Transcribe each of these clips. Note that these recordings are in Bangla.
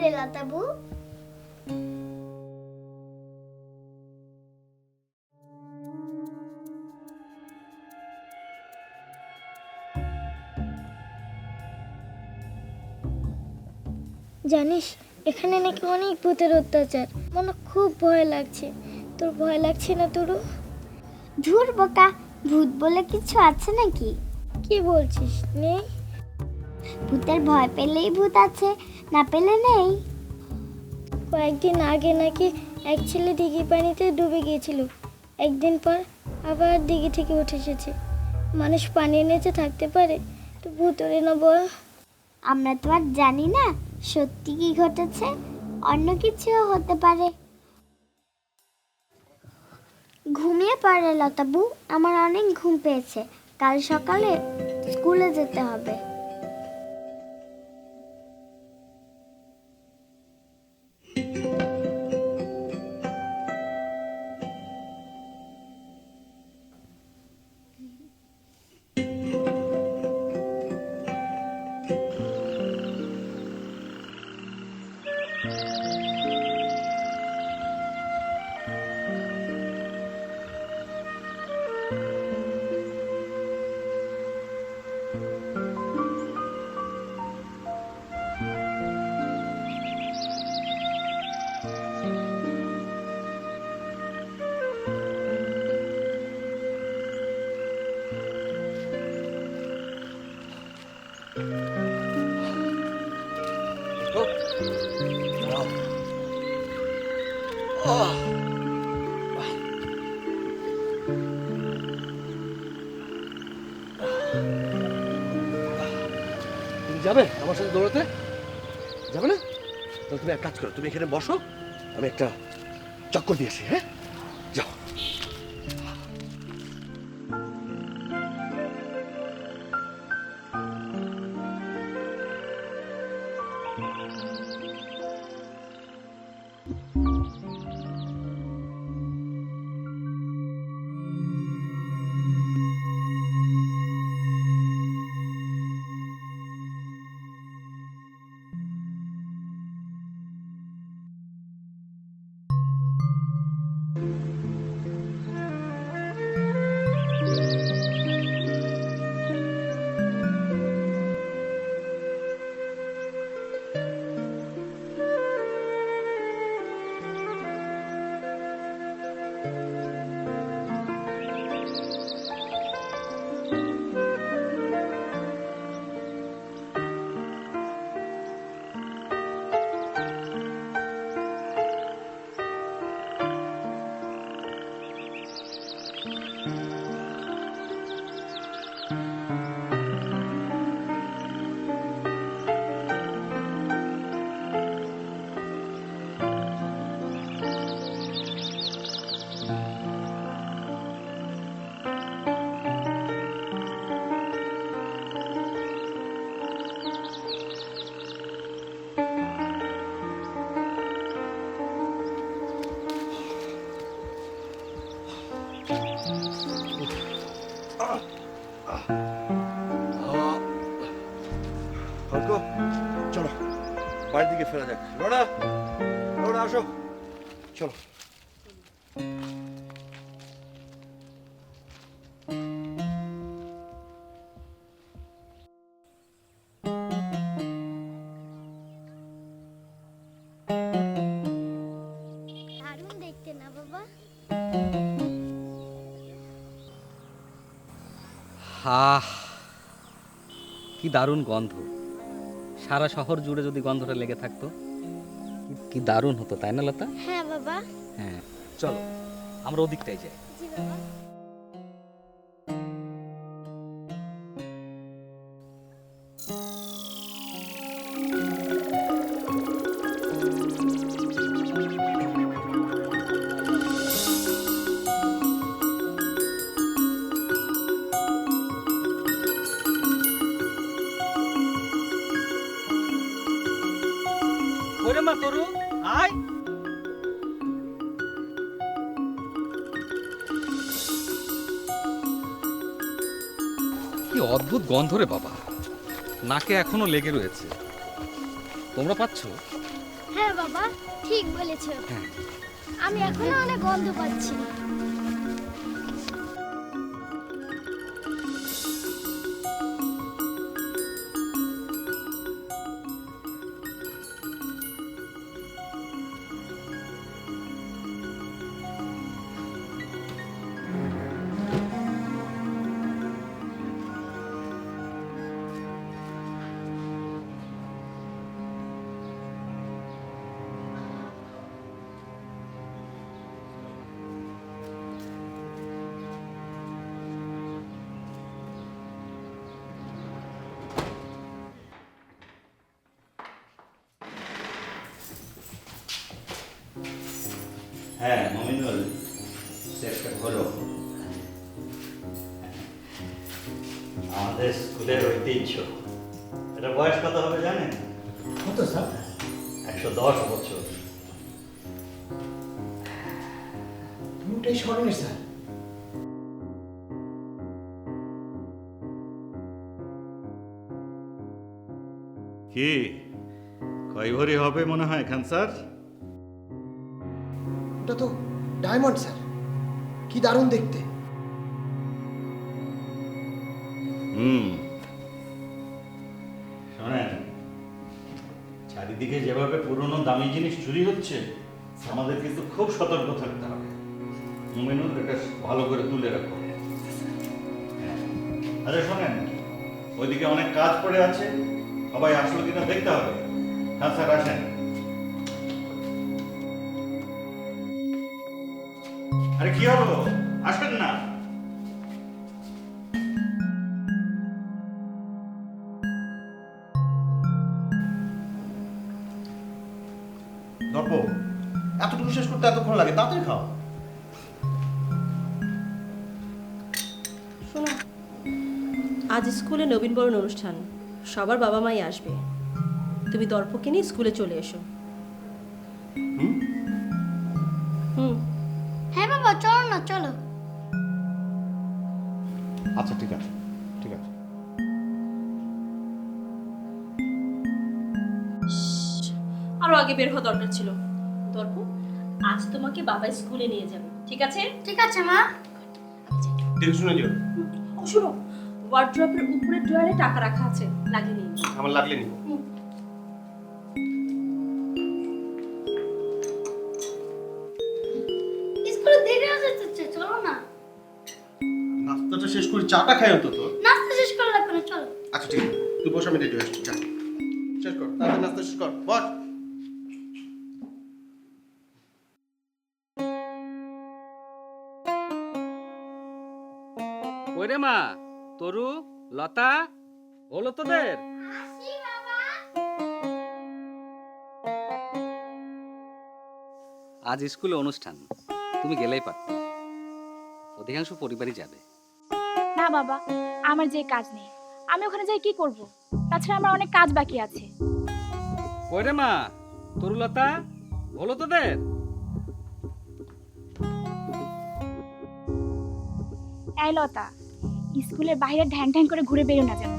রে লতাবু? জানিস এখানে নাকি অনেক ভূতের অত্যাচার, মনে খুব ভয় লাগছে। তোর ভয় লাগছে না তোরও? ধুর বোকা, ভূত বলে কিছু আছে নাকি? কি বলছিস, নেই? ভূতের ভয় পেলেই ভূত আছে, না পেলে নেই। কয়েকদিন আগে নাকি এক ছেলে দিঘি পানিতে ডুবে গিয়েছিল, একদিন পর আবার দিঘি থেকে উঠে এসেছে। মানুষ পানির নিচে থাকতে পারে, তো ভূতরে না বল? আমরা তো আর জানি না সত্যি কি ঘটেছে, অন্য কিছুও হতে পারে। ঘুমিয়ে পড়ে লতাবু, আমার অনেক ঘুম পেয়েছে, কাল সকালে স্কুলে যেতে হবে। তুমি যাবে আমার সাথে দৌড়াতে? যাবে না? তাহলে তুমি এক কাজ করো, তুমি এখানে বসো, আমি একটা চক্কর দিয়ে আসি। হ্যাঁ, যাও। চলো বাড়ির দিকে ফেরা যাক। রোনা, রোনা আসো, চলো। দারুণ দেখতে না বাবা? আহ, কি দারুণ গন্ধ! সারা শহর জুড়ে যদি গন্ধটা লেগে থাকতো কি দারুণ হতো, তাই না লতা? হ্যাঁ বাবা। হ্যাঁ, চলো আমরা ওদিকটাই যাই। জি বাবা। ওরে মা তরু, আয়। কি অদ্ভুত গন্ধ রে বাবা, নাকে এখনো লেগে রয়েছে। তোমরা পাচ্ছ? হ্যাঁ বাবা, ঠিক বলেছো। আমি এখনো অনেক গন্ধ পাচ্ছি। হ্যাঁ মমিনুল, চেষ্টা হলো। আমাদের স্কুলের ঐতিহ্য, এটা বয়স কত হবে জানেন? কত স্যার? 110 বছর। পুরোটাই স্মরণের স্যার। কি কয় ভরি হবে মনে হয় খান স্যার? ওটা তো ডায়মন্ড স্যার, কি দারুণ দেখতে। শোনেন, চারিদিকে যেভাবে পুরনো দামি জিনিস চুরি হচ্ছে, আমাদের কিন্তু খুব সতর্ক থাকতে হবে। মমিনুল, এটা ভালো করে তুলে রাখো। আরে শোনেন, ওইদিকে অনেক কাজ পড়ে আছে, সবাই আসলো কিনা দেখতে হবে। হ্যাঁ স্যার, আসেন। আরে কি হলো, আসেন না। দর্প, এতটুকু শেষ করতে এতক্ষণ লাগে? তাড়াতাড়ি খাও। শোনো, আজ স্কুলে নবীনবরণ অনুষ্ঠান, সবার বাবা মাই আসবে। তুমি দর্পকে নিয়ে স্কুলে চলে এসো। হুম। হ্যাঁ বাবা, চলো না, চলো। আচ্ছা ঠিক আছে, ঠিক আছে। আরো আগে বের হওয়া দরকার ছিল। দর্প, আজ তোমাকে বাবা স্কুলে নিয়ে যাবে, ঠিক আছে? ঠিক আছে মা। দেখে শুনে দিও। ও শোনো, ওয়ার্ড্রপের উপরে ড্রয়ারে টাকা রাখা আছে, লাগিয়ে নিয়ে নিও। আমার লাগলে নিব। স্কুলে দেরি হয়ে যাচ্ছে, চলো না। নাস্তাটা শেষ করে চাটা খাই অন্তত। নাস্তা শেষ করে লাগবে না, চলো। আচ্ছা ঠিক আছে, তুই বস, আমি রেডি হয়ে আসছি। যা, শেষ কর, তাড়াতাড়ি নাস্তা শেষ কর, বস। ওই রে মা, তরু, লতা, হলো তোদের? আজ স্কুলে অনুষ্ঠান, তুমি গেলেই পারতে। অধিকাংশ পরিবারই যাবে। না বাবা, আমার যে কাজ নেই, আমি ওখানে যাই কি করব? তাছাড়া আমার অনেক কাজ বাকি আছে। কই রে মা, তরুলতা, হলো তোদের? এই লতা, স্কুলের বাইরে ঢ্যাং ঢ্যাং করে ঘুরে বেরো না যেন।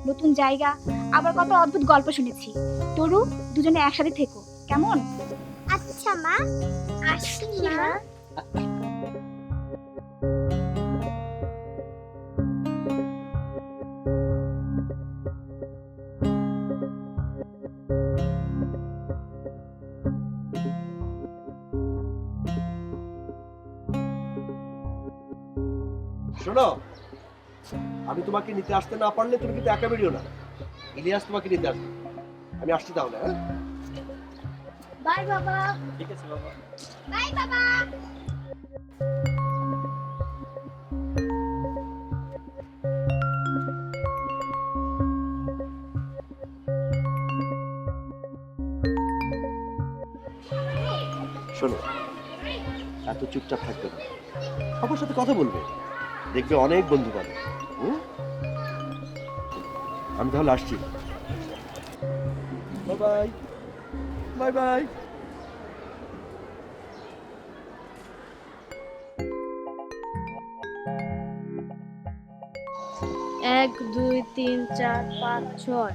নতুন জায়গা, আবার কত অদ্ভুত গল্প শুনেছি। তরু, দুজনে একসাথে থেকো, কেমন? আচ্ছা মা, আসি মা। শোনো, আমি তোমাকে নিতে আসতে না পারলে তুমি কিন্তু একা বেরিও না। ইলিয়াস তোমাকে নিতে আসবে। আমি আসছি তাহলে। হ্যাঁ, বাই বাবা। ঠিক আছে বাবা। বাই বাবা। শোনো, এত চুপচাপ থাকবে না, সবার সাথে কথা বলবে, দেখবে অনেক বন্ধু পাবে। আমি তাহলে আসছি। Bye bye, bye bye. 1 2 3 4 5 6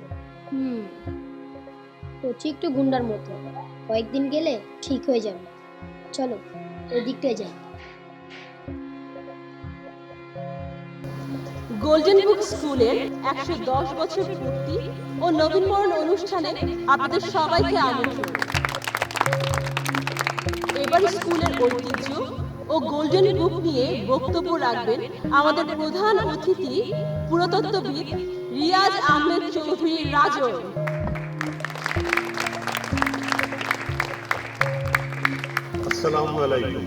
হচ্ছে একটু গুন্ডার মতো, কয়েকদিন গেলে ঠিক হয়ে যাবে। চলো ওই দিকটায় যাই। গোল্ডেন বুক স্কুলের 110 বছর পূর্তি ও নবীনবরণ অনুষ্ঠানে আপনাদের সবাইকে আমন্ত্রণ। এবার স্কুলের ঐতিহ্য ও গোল্ডেন বুক নিয়ে বক্তব্য রাখবেন আমাদের প্রধান অতিথি পুরাতত্ত্ববিদ রিয়াজ আহমেদ চৌধুরী রাজন। আসসালামু আলাইকুম।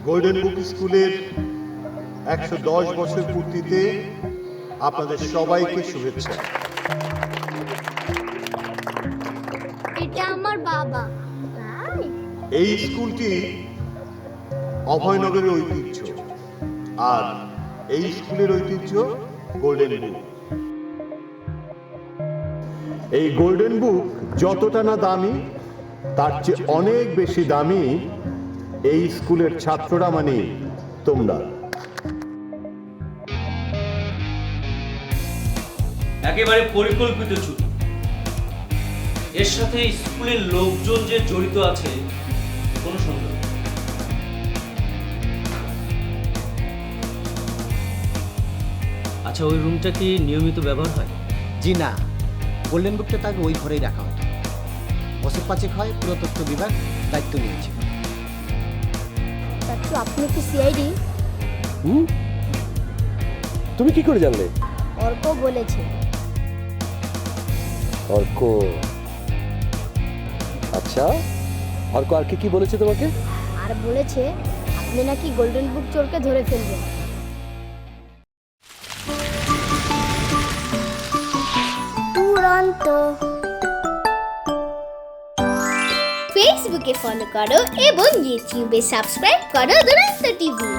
গোল্ডেন বুক স্কুলের 110 বছর পূর্তিতে আপনাদের সবাইকে শুভেচ্ছা। এটা আমার বাবা। এই স্কুলটি অভয়নগরের ঐতিহ্য, আর এই স্কুলের ঐতিহ্য গোল্ডেন বুক। এই গোল্ডেন বুক যতটা না দামি, তার চেয়ে অনেক বেশি দামি এই স্কুলের ছাত্ররা, মানে তোমরা। একেবারে পরিকল্পিত ছুটি। এর সাথে স্কুলের লোকজন যে জড়িত আছে কোনো সন্দেহ নেই। আচ্ছা, ওই রুমটা কি নিয়মিত ব্যবহার হয়? জি না, গোল্ডেন বুকটা তাকে ওই ঘরেই রাখা হতো। বছর 5 হয় পুরাতত্ত্ব বিভাগ দায়িত্ব নিয়েছে। চাচু, আপনি কি সিআইডি? তুমি কি করে জানলে? অর্ক বলেছে। অর্ক? আচ্ছা, অর্ক আর কি বলেছে তোমাকে? আর বলেছে আপনি নাকি গোল্ডেন বুক চোরকে ধরে ফেলবেন। দুরন্ত। ফেসবুকে ফলো করো এবং ইউটিউবে সাবস্ক্রাইব করো দুরন্ত টিভি।